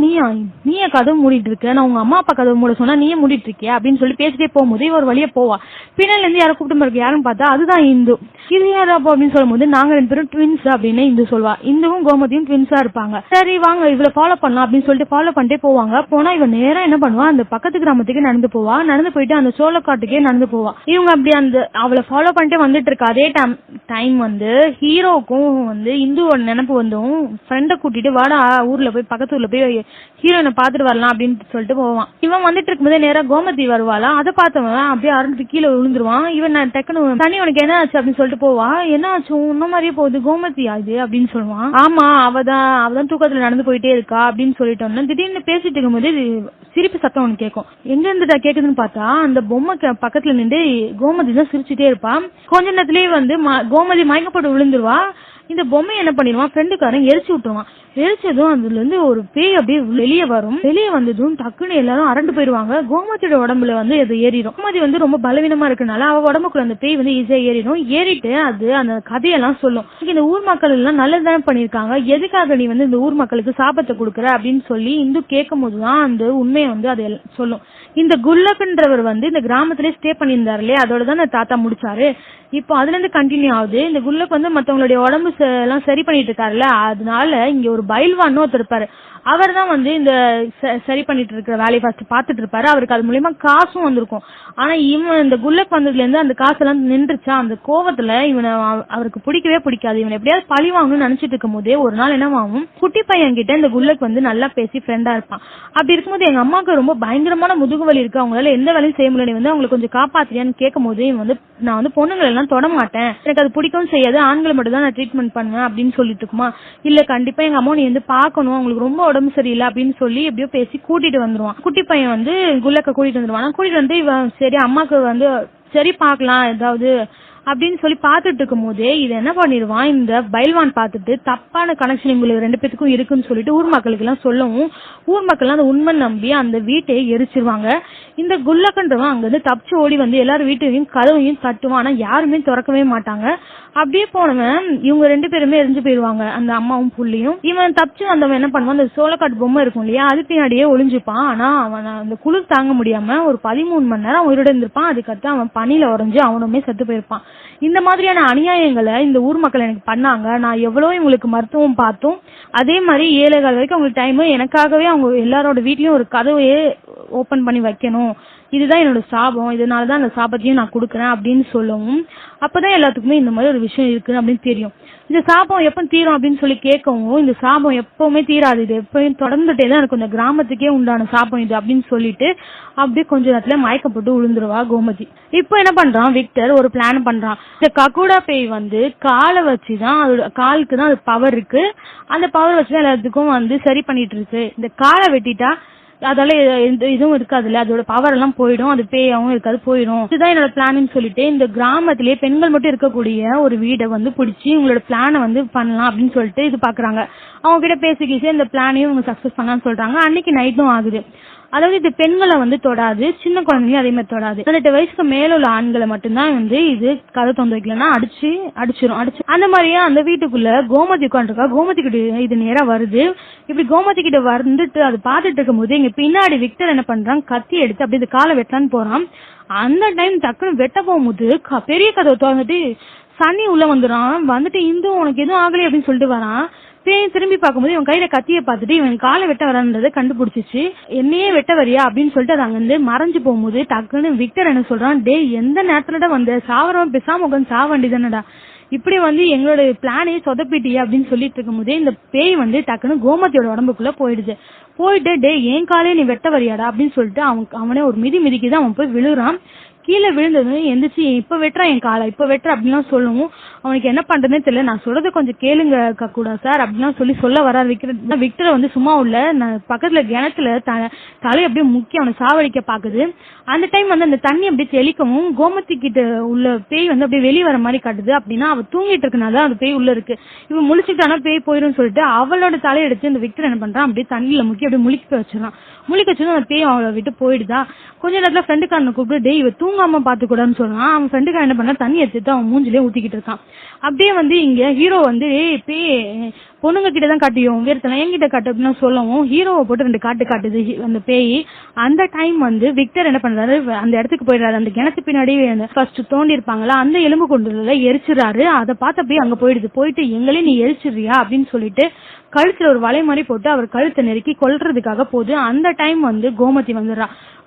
நீயே கதவு மூடிட்டு இருக்க, நான் உங்க அம்மா அப்பா கதவு மூட சொன்னா நீயே மூடிட்டு இருக்கியா அப்படின்னு சொல்லி பேசிட்டே போகும்போது இவர் வழியா போவா. பின்னால இருந்து யாரும் கூப்பிட்டு இருக்கு, யாருன்னு பார்த்தா அதுதான் இந்து. இது யாரா அப்போ அப்படின்னு சொல்லும் போது நாங்க 2 பேரும் ட்வின்ஸ் அப்படின்னு இந்து சொல்வா. இந்துவும் கோமதியும் ட்வின்ஸா இருப்பாங்க. சரி வாங்க இவளை ஃபாலோ பண்ணலாம் அப்படின்னு சொல்லிட்டு ஃபாலோ பண்ணிட்டே போவாங்க. போனா இவன் நேரம் என்ன பண்ணுவா, அந்த பக்கத்து கிராமத்துக்கு நடந்து போவா. நடந்து போயிட்டு அந்த சோளக்காட்டுக்கே நடந்து போவா. இவங்க அப்படி அந்த அவளை ஃபாலோ பண்ணிட்டே வந்துட்டு இருக்க அதே டைம் வந்து ஹீரோக்கும் வந்து இந்துவோட நினைப்பு வந்தும் ஃப்ரெண்டை கூட்டிட்டு வாடா ஊர்ல போய் பக்கத்து ஊர்ல போய் ஹீரோயினை பாத்துட்டு வரலாம் அப்படின்னு சொல்லிட்டு போவான். இவன் வந்துட்டு இருக்கும்போதே நேரா கோமதி வருவாளா, அதை பார்த்தவன் அப்படியே அறுந்து கீழே விழுந்துருவான். இவன் டக்குனு தனி உனக்கு என்ன ஆச்சு அப்படின்னு சொல்லிட்டு போவா. என்ன ஆச்சு உன்ன மாதிரியே போகுது கோமதி ஆகுது அப்படின்னு சொல்லுவான். ஆமா அவதான் தூக்கத்துல நடந்து போயிட்டே இருக்கா அப்படின்னு சொல்லிட்டோம்னா திடீர்னு பேசிட்டு இருக்கும்போது சிரிப்பு சத்தம் ஒண்ணு கேட்கும். எங்க இருந்துட்டா கேக்குதுன்னு பார்த்தா அந்த பொம்மை பக்கத்துல நின்று கோமதி தான் சிரிச்சுட்டே இருப்பான். கொஞ்ச நேரத்திலேயே வந்து கோமதி மயக்கப்பட்டு விழுந்துருவா. இந்த பொம்மை என்ன பண்ணிடுவான், ஃப்ரெண்டுக்காரன் எரிச்சு விட்டுருவான். எரிச்சதும் அதுல இருந்து ஒரு பேய் அப்படியே வெளியே வரும். வெளியே வந்ததும் டக்குன்னு எல்லாரும் அரண்டு போயிருவாங்க. கோமதியோட உடம்புல வந்து அது ஏறிடும். கோமதி வந்து ரொம்ப பலவீனமா இருக்கனால அவ உடம்புக்குள்ள அந்த பேய் வந்து ஈஸியா ஏறிடும். ஏறிட்டு அது அந்த கதையெல்லாம் சொல்லும். இந்த ஊர் மக்கள் எல்லாம் நல்லதுதான் பண்ணிருக்காங்க, எதுக்காக நீ வந்து இந்த ஊர் மக்களுக்கு சாபத்தை கொடுக்குற அப்படின்னு சொல்லி இந்து கேட்கும் போதுதான் அந்த உண்மையை வந்து அது சொல்லும். இந்த குல்லக்ன்றவர் வந்து இந்த கிராமத்திலே ஸ்டே பண்ணியிருந்தாரு இல்லையா, அதோட தான் அந்த தாத்தா முடிச்சாரு. இப்போ அதுல இருந்து கண்டினியூ ஆகுது. இந்த குல்லக் வந்து மத்தவங்களுடைய உடம்பு எல்லாம் சரி பண்ணிட்டு இருக்காருல்ல, அதனால இங்க ஒரு பைல்வான்னு ஒருத்தர் இருப்பாரு. அவர் தான் வந்து இந்த சரி பண்ணிட்டு இருக்கிற வேலையை ஃபர்ஸ்ட் பாத்துட்டு இருப்பாரு. அவருக்கு அது மூலியமா காசும் வந்திருக்கும். ஆனா இவன் இந்த குல்லக் வந்ததுல இருந்து அந்த காசெல்லாம் நின்றுச்சா, அந்த கோவத்துல இவனை அவருக்கு பிடிக்கவே பிடிக்காது. இவன் எப்படியாவது பழி வாங்கணும்னு நினைச்சிட்டு இருக்கும் போதே ஒரு நாள் என்னவாகும், குட்டி பையன் கிட்ட இந்த குல்லக் வந்து நல்லா பேசி ஃப்ரெண்டா இருப்பான். அப்படி இருக்கும்போது எங்க அம்மாவுக்கு ரொம்ப பயங்கரமான முதுகு வலி இருக்கு, அவங்களால எந்த வேலையும் செய்ய முடியல, வந்து அவங்களை கொஞ்சம் காப்பாத்துறியான்னு கேட்கும் போது இவன் வந்து நான் வந்து பொண்ணுங்களை எல்லாம் தொட மாட்டேன், எனக்கு அது பிடிக்கவும் செய்யாது, ஆண்களை மட்டும் தான் நான் ட்ரீட்மெண்ட் பண்ணுவேன் அப்படின்னு சொல்லிட்டு இருக்குமா. இல்ல கண்டிப்பா எங்க அம்மா நீ வந்து பாக்கணும், அவங்களுக்கு ரொம்ப உடம்பு சரியில்லை அப்படின்னு சொல்லி எப்படியோ பேசி கூட்டிட்டு வந்துருவான். குட்டி பையன் வந்து குல்லக்க கூட்டிட்டு வந்துருவான். கூட்டிட்டு வந்து இவன் சரி அம்மாக்கு வந்து சரி பாக்கலாம் ஏதாவது அப்படின்னு சொல்லி பாத்துட்டு இருக்கும் போதே இது என்ன பண்ணிடுவான், இந்த பைல்வான் பார்த்துட்டு தப்பான கனெக்ஷன் இவங்களுக்கு 2 பேத்துக்கும் இருக்குன்னு சொல்லிட்டு ஊர் மக்களுக்கு எல்லாம் சொல்லவும் ஊர் மக்கள் அந்த உண்மை நம்பி அந்த வீட்டையே எரிச்சிருவாங்க. இந்த குல்லக்கன்றவன் அங்க இருந்து தப்பிச்சு ஓடி வந்து எல்லாரும் வீட்டையும் கதவையும் தட்டுவான். ஆனா யாருமே திறக்கவே மாட்டாங்க. அப்படியே போனவன் இவங்க 2 பேருமே எரிஞ்சு போயிருவாங்க, அந்த அம்மாவும் புள்ளியும். இவன் தப்பிச்சு வந்தவன் என்ன பண்ணுவான், அந்த சோளக்காட்டு பொம்மை இருக்கும் இல்லையா, அது பின்னாடியே ஒளிஞ்சுப்பான். ஆனா அவன் அந்த குளிர் தாங்க முடியாம ஒரு 13 மணி நேரம் உயிரோட இருந்திருப்பான். அதுக்கடுத்து அவன் பனியில உறைஞ்சு அவனுமே செத்து போயிருப்பான். இந்த மாதிரியான அநியாயங்களை இந்த ஊர் மக்கள் எனக்கு பண்ணாங்க. நான் எவ்வளவு இவங்களுக்கு மருத்துவம் பார்த்தோம். அதே மாதிரி 7:15 வரைக்கும் அவங்களுக்கு டைம். எனக்காகவே அவங்க எல்லாரோட வீட்லயும் ஒரு கதவையே ஓபன் பண்ணி வைக்கணும், இதுதான் என்னோட சாபம், இதனாலதான் அந்த சாபத்தையும் நான் கொடுக்குறேன் அப்படின்னு சொல்லவும் அப்பதான் எல்லாத்துக்குமே இந்த மாதிரி ஒரு விஷயம் இருக்கு அப்படின்னு தெரியும். இந்த சாபம் எப்ப தீரும் அப்படின்னு சொல்லி கேட்கவும் இந்த சாபம் எப்பவுமே தீராது, இது எப்பவும் தொடர்ந்துட்டே தான் இருக்கும், இந்த கிராமத்துக்கே உண்டான சாபம் இது அப்படின்னு சொல்லிட்டு அப்படியே கொஞ்ச நேரத்துல மயக்கப்பட்டு விழுந்துருவா கோமதி. இப்போ என்ன பண்றான் விக்டர், ஒரு பிளான் பண்றான். இந்த கக்குடா பேய் வந்து காலை வச்சுதான், அதோட காலுக்கு தான் அது பவர் இருக்கு, அந்த பவர் வச்சுதான் எல்லாத்துக்கும் வந்து சரி பண்ணிட்டு இருக்கு. இந்த காலை வெட்டிட்டா அதால இதுவும் இருக்காதுல்ல, அதோட பவர் எல்லாம் போயிடும், அது பேயாவும் இருக்காது, போயிடும். இதுதான் என்னோட பிளான்னு சொல்லிட்டு இந்த கிராமத்திலேயே பெண்கள் மட்டும் இருக்கக்கூடிய ஒரு வீடை வந்து பிடிச்சி இவங்களோட பிளானை வந்து பண்ணலாம் அப்படின்னு சொல்லிட்டு இது பாக்குறாங்க. அவங்க கிட்ட பேசிக்கிச்சு இந்த பிளானையும் இவங்க சக்சஸ் பண்ணலாம்னு சொல்றாங்க. அன்னைக்கு நைட்டும் ஆகுது. அதாவது இது பெண்களை வந்து தொடாது, சின்ன குழந்தைங்களையும் அதே மாதிரி தொடாது. 18 வயசுக்கு மேல உள்ள ஆண்களை மட்டும்தான் வந்து இது கதை தொந்து வைக்கலன்னா அடிச்சிரும். அந்த மாதிரியே அந்த வீட்டுக்குள்ள கோமதி உட்காந்துருக்கா. கோமதி கிட்ட இது நேரா வருது. இப்படி கோமதி கிட்ட வந்துட்டு அது பாத்துட்டு இருக்கும் போது இங்க பின்னாடி விக்டர் என்ன பண்றான், கத்தி எடுத்து அப்படி இந்த காலை வெட்டலான்னு போறான். அந்த டைம் டக்குன்னு வெட்ட போகும்போது பெரிய கதவை திறந்துட்டு சனி உள்ள வந்துடும். வந்துட்டு இந்து உனக்கு எதுவும் ஆகலை அப்படின்னு சொல்லிட்டு வரான். பேய் திரும்பி பார்க்கும்போது இவன் கையில கத்தியை பார்த்துட்டு இவன் காலை வெட்ட வரான்றதை கண்டுபிடிச்சிச்சு. என்னையே வெட்ட வரியா அப்படின்னு சொல்லிட்டு அது அங்கிருந்து மறைஞ்சு போகும்போது டக்குன்னு விக்டர் என்ன சொல்றான், டே எந்த நேரத்துலடா வந்த, சாவரம் பேசாம உட்காந்து சாவ வேண்டியதானடா, இப்படி வந்து எங்களோட பிளானையே சொதப்பிட்டியா அப்படின்னு சொல்லிட்டு இருக்கும் போதே இந்த பேய் வந்து டக்குன்னு கோமதியோட உடம்புக்குள்ள போயிட்டு டே என் காலையே நீ வெட்ட வரியாடா அப்படின்னு சொல்லிட்டு அவனே ஒரு மிதிக்குதான். அவன் போய் விழுறான். கீழே விழுந்தது எந்திரிச்சு இப்ப வெட்டுறா என் காலை, இப்ப வெட்டுற அப்படின்லாம் சொல்லவும் அவனுக்கு என்ன பண்றதுன்னு தெரியல. நான் சொல்றது கொஞ்சம் கேளுங்க கக்கூடா சார் அப்படின்லாம் சொல்ல வர விக்டரை வந்து சும்மா உள்ள பக்கத்துல கிணத்துல தலை அப்படியே முக்கிய அவனை சாவடிக்க பாக்குது. அந்த டைம் வந்து அந்த தண்ணி அப்படியே தெளிக்கவும் கோமதி கிட்ட உள்ள பேய் வந்து அப்படியே வெளியே வர மாதிரி காட்டுது. அப்படின்னா அவ தூங்கிட்டு இருக்கனால அந்த பேய் உள்ள இருக்கு. இவன் முழிச்சுட்டானா பேய் போயிடும் சொல்லிட்டு அவளோட தலையை எடுத்து இந்த விக்டர் என்ன பண்றான், அப்படியே தண்ணியில முக்கி அப்படியே முழிக்க வச்சிடறான். அந்த பேய் அவளை விட்டு போயிடுதா. கொஞ்ச நேரத்துல ஃப்ரெண்டுக்காரனை கூப்பிட்டு டே இவ தூங்காம பாத்துக்கூடாதுன்னு சொல்றான். அவன் ஃப்ரெண்டுக்காரன் என்ன பண்ணா தண்ணி எடுத்துட்டு அவன் மூஞ்சிலே ஊத்திக்கிட்டு இருக்கான். அப்படியே வந்து இங்க ஹீரோ வந்து பேய் பொண்ணுங்க கிட்டதான் காட்டியும் வேறுத்தலாம் என்கிட்ட காட்டு அப்படின்னு சொல்லவும் ஹீரோவை போட்டு 2 காட்டுது அந்த பேய். அந்த டைம் வந்து விக்டர் என்ன பண்றாரு, அந்த இடத்துக்கு போயிடுறாரு. அந்த கிணத்து பின்னாடி ஃபர்ஸ்ட் தோண்டி இருப்பாங்களா அந்த எலும்பு கொண்டு எரிச்சிடறாரு. அதை பார்த்த அப்படியே அங்க போயிட்டு எங்களே நீ எரிச்சிடுறியா அப்படின்னு சொல்லிட்டு கழுத்துல ஒரு வலை மாதிரி போட்டு அவர் கழுத்தை நெருக்கி கொல்றதுக்காக போகுது. அந்த டைம் வந்து கோமதி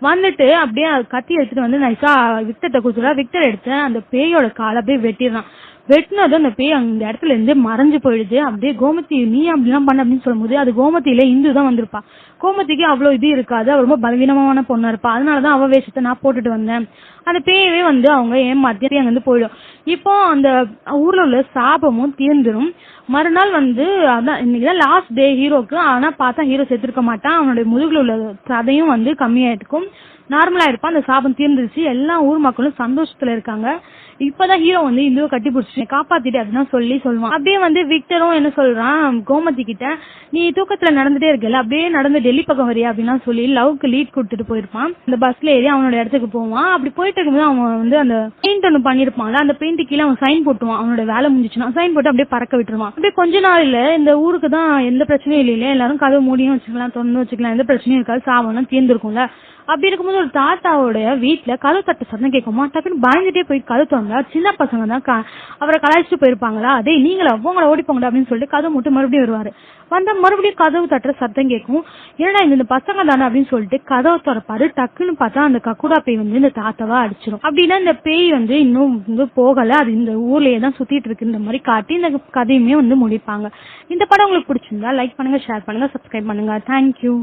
வந்துட்டு அப்படியே கத்தி எடுத்துட்டு வந்து நைசா விக்டர்ட்ட கொடுத்துடா. விக்டர் எடுத்து அந்த பேயோட காலை அப்படியே வெட்டிடுறான். வெட்டினதும் அந்த பேய் அந்த இடத்துல இருந்து மறைஞ்சு போயிடுது. அப்படியே கோமதி நீ அப்படிலாம் பண்ண அப்படின்னு சொல்லும் போது அது கோமதியில இந்து தான் வந்திருப்பா. கோமதிக்கு அவ்வளவு இது இருக்காது, அவ ரொம்ப பலவீனமான பொண்ணா இருப்பா. அதனாலதான் அவ வேஷத்தை நான் போட்டுட்டு வந்தேன். அந்த பேயவே வந்து அவங்க ஏமாத்தி அங்க இருந்து போயிடும். இப்போ அந்த ஊர்ல உள்ள சாபமும் தீர்ந்துடும். மறுநாள் வந்து அதான் இன்னைக்குதான் லாஸ்ட் டே ஹீரோக்கு. ஆனா பார்த்தா ஹீரோ செத்துருக்க மாட்டான். அவனுடைய முதுகுல உள்ள சதையும் வந்து கம்மியாயிருக்கும், நார்மலா இருப்பான். அந்த சாபம் தீர்ந்துருச்சு. எல்லா ஊர் மக்களும் சந்தோஷத்துல இருக்காங்க. இப்பதான் ஹீரோ வந்து இந்துவை கட்டி பிடிச்சி காப்பாத்திட்டு அப்படின்னா சொல்லுவான். அப்படியே வந்து விக்டரும் என்ன சொல்றான் கோமதி கிட்ட, நீ தூக்கத்துல நடந்துட்டே இருக்கல அப்படியே நடந்து டெல்லி பக்கம் வரியா அப்படின்னா சொல்லி லவ்க்கு லீட் கொடுத்துட்டு போயிருப்பான். அந்த பஸ்ல ஏறி அவனோட இடத்துக்கு போவான். அப்படி போயிட்டு இருக்கும்போது அவன் வந்து அந்த பெயிண்ட் ஒண்ணு பண்ணிருப்பான்ல, அந்த பெயிண்ட் கீழே அவன் சைன் போட்டுவான். அவனோட வேலை முடிஞ்சுச்சுன்னா சைன் போட்டு அப்படியே பறக்க விட்டுருவான். அப்படியே கொஞ்ச நாள்ல இந்த ஊருக்கு தான் எந்த பிரச்சனையும் இல்லையில, எல்லாரும் கதவு மூடியும் வச்சுக்கலாம், திறந்து வச்சுக்கலாம், எந்த பிரச்சனையும் இருக்காது, சாவனம் தீர்ந்துருக்கும்ல. அப்படி இருக்கும்போது ஒரு தாத்தாவோட வீட்டுல கதவு தட்ட சத்தம் கேட்குமா. டக்குன்னு பயந்துட்டே போய் கதவு திறந்தா சின்ன பசங்க தான் அவரை கலாய்ச்சிட்டு போயிருப்பாங்களா. அதே நீங்களா உங்களை ஓடிப்போங்கடா அப்படின்னு சொல்லிட்டு கதவு மட்டும் மறுபடியும் வருவாரு. வந்தா மறுபடியும் கதவு தட்டுற சத்தம் கேட்கும். ஏன்னா இந்த பசங்க தானே அப்படின்னு சொல்லிட்டு கதவு திறப்பாரு. டக்குன்னு பார்த்தா அந்த கக்குடா பேய் வந்து இந்த தாத்தாவா அடிச்சிடும். அப்படின்னா இந்த பேய் வந்து இன்னும் போகல, அது இந்த ஊர்லயே தான் சுத்திட்டு இருக்கு. இந்த மாதிரி காட்டி இந்த கதையுமே வந்து முடிப்பாங்க. இந்த படம் உங்களுக்கு பிடிச்சிருந்தா லைக் பண்ணுங்க, ஷேர் பண்ணுங்க, சப்ஸ்கிரைப் பண்ணுங்க. தேங்க்யூ.